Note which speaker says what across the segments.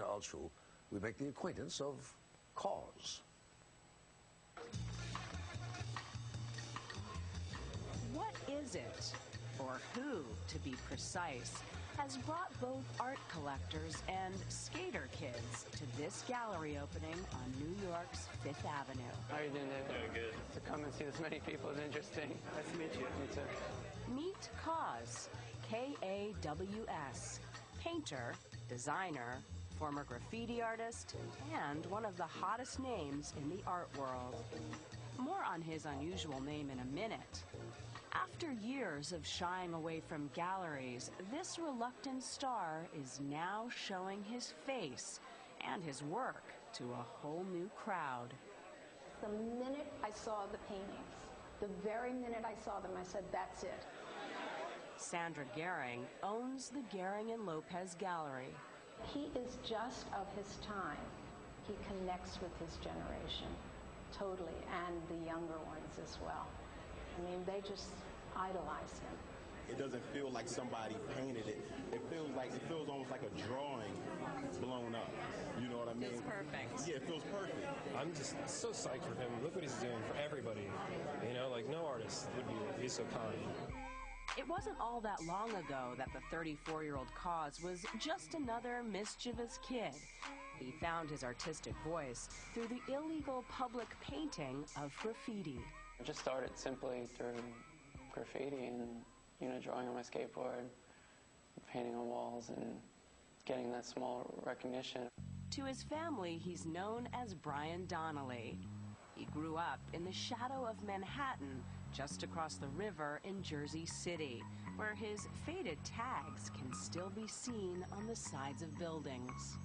Speaker 1: Also, we make the acquaintance of Kaws.
Speaker 2: What is it, or who, to be precise, has brought both art collectors and skater kids to this gallery opening on New York's Fifth Avenue?
Speaker 3: How are you doing, David?
Speaker 4: Doing good.
Speaker 3: To come and see this many people is interesting. Nice to meet you. Me too.
Speaker 2: Meet Kaws, K-A-W-S, painter, designer, former graffiti artist, and one of the hottest names in the art world. More on his unusual name in a minute. After years of shying away from galleries, this reluctant star is now showing his face and his work to a whole new crowd.
Speaker 5: The minute I saw the paintings, the very minute I saw them, I said, that's it.
Speaker 2: Sandra Gehring owns the Gehring and Lopez Gallery.
Speaker 5: He is just of his time. He connects with his generation totally, and the younger ones as well. I mean, they just idolize him.
Speaker 6: It doesn't feel like somebody painted it. It feels almost like a drawing blown up. You know what I mean?
Speaker 2: It's perfect.
Speaker 6: Yeah, it feels perfect.
Speaker 4: I'm just so psyched for him. Look what he's doing for everybody. You know, like no artist would be so kind.
Speaker 2: It wasn't all that long ago that the 34-year-old Kaws was just another mischievous kid. He found his artistic voice through the illegal public painting of graffiti.
Speaker 3: I just started simply through graffiti and, you know, drawing on my skateboard, painting on walls, and getting that small recognition.
Speaker 2: To his family, he's known as Brian Donnelly. He grew up in the shadow of Manhattan, just across the river in Jersey City, where his faded tags can still be seen on the sides of buildings.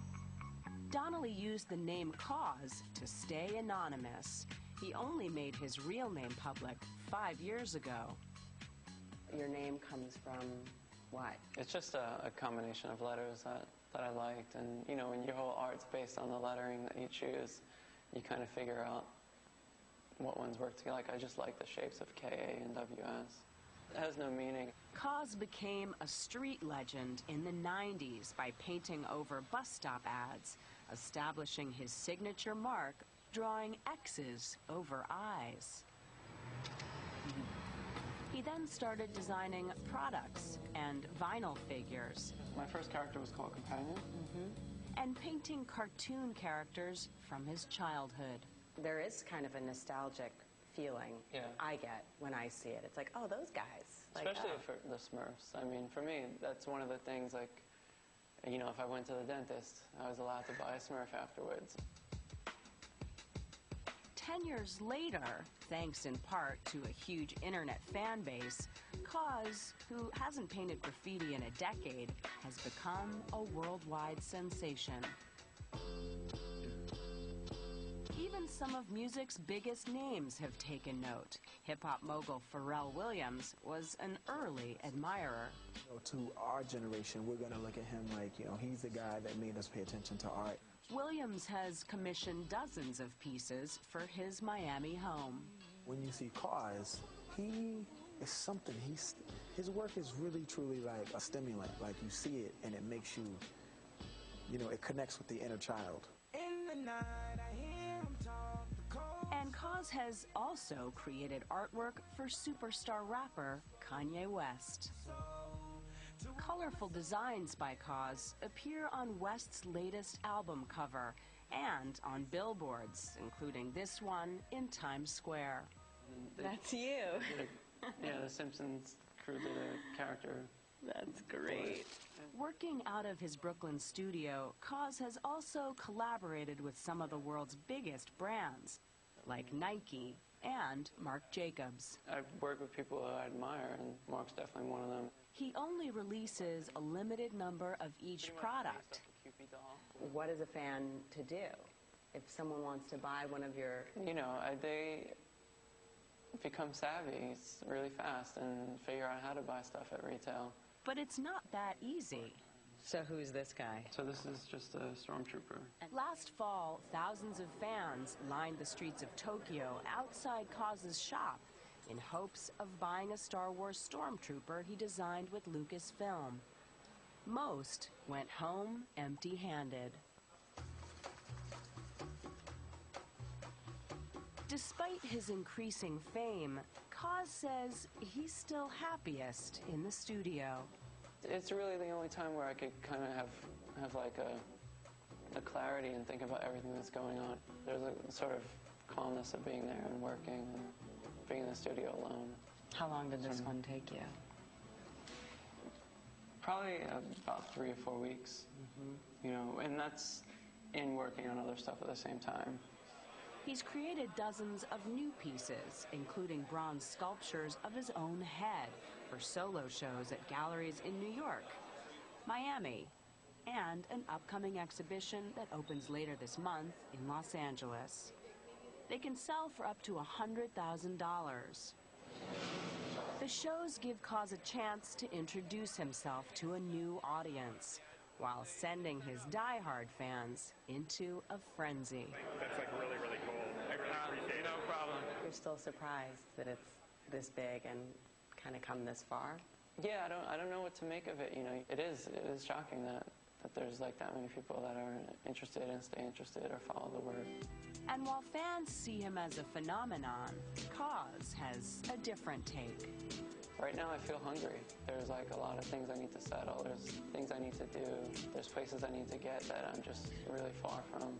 Speaker 2: Donnelly used the name Kaws to stay anonymous. He only made his real name public 5 years ago. Your name comes from what?
Speaker 3: It's just a combination of letters that I liked, and, you know, when your whole art's based on the lettering that you choose, you kind of figure out what ones work together. Like, I just like the shapes of K, A, and W-S. It has no meaning.
Speaker 2: Kaws became a street legend in the 90s by painting over bus stop ads, establishing his signature mark, drawing X's over eyes. He then started designing products and vinyl figures.
Speaker 3: My first character was called Companion.
Speaker 2: And painting cartoon characters from his childhood.
Speaker 7: There is kind of a nostalgic feeling I get when I see it. It's like, oh, those guys.
Speaker 3: Especially for the Smurfs. I mean, for me, that's one of the things, like, you know, if I went to the dentist, I was allowed to buy a Smurf afterwards.
Speaker 2: 10 years later, thanks in part to a huge internet fan base, Kaws, who hasn't painted graffiti in a decade, has become a worldwide sensation. Even some of music's biggest names have taken note. Hip-hop mogul Pharrell Williams was an early admirer.
Speaker 8: To our generation, we're going to look at him like, you know, he's the guy that made us pay attention to art.
Speaker 2: Williams has commissioned dozens of pieces for his Miami home.
Speaker 8: When you see Kaws, he is something. His work is really, truly like a stimulant. Like, you see it, and it makes you, you know, it connects with the inner child.
Speaker 9: In the night, I hear him talk the cold.
Speaker 2: And Kaws has also created artwork for superstar rapper Kanye West. Colorful designs by Kaws appear on West's latest album cover and on billboards, including this one in Times Square.
Speaker 7: That's you.
Speaker 3: Yeah, the Simpsons crew did a character.
Speaker 7: That's great.
Speaker 2: Working out of his Brooklyn studio, Kaws has also collaborated with some of the world's biggest brands, like Nike and Marc Jacobs.
Speaker 3: I work with people I admire, and Mark's definitely one of them.
Speaker 2: He only releases a limited number of each product.
Speaker 7: What is a fan to do if someone wants to buy one of your...
Speaker 3: You know, they become savvy really fast and figure out how to buy stuff at retail.
Speaker 2: But it's not that easy.
Speaker 7: So who's this guy?
Speaker 3: So this is just a stormtrooper.
Speaker 2: Last fall, thousands of fans lined the streets of Tokyo outside Kaws' shop in hopes of buying a Star Wars stormtrooper he designed with Lucasfilm. Most went home empty-handed. Despite his increasing fame, Kaws says he's still happiest in the studio.
Speaker 3: It's really the only time where I could kind of have like a clarity and think about everything that's going on. There's a sort of calmness of being there and working and being in the studio alone.
Speaker 7: How long did this one take you?
Speaker 3: Probably about 3 or 4 weeks, you know, and that's in working on other stuff at the same time.
Speaker 2: He's created dozens of new pieces, including bronze sculptures of his own head for solo shows at galleries in New York, Miami, and an upcoming exhibition that opens later this month in Los Angeles. They can sell for up to $100,000. The shows give Kaws a chance to introduce himself to a new audience, while sending his die-hard fans into a frenzy.
Speaker 10: That's like really, really cool. I really appreciate it.
Speaker 3: No problem.
Speaker 7: You're still surprised that it's this big and kind of come this far?
Speaker 3: Yeah, I don't know what to make of it. You know, it is shocking that there's like that many people that are interested and stay interested or follow the word.
Speaker 2: And while fans see him as a phenomenon, Kaws has a different take.
Speaker 3: Right now I feel hungry. There's like a lot of things I need to settle. There's things I need to do. There's places I need to get that I'm just really far from.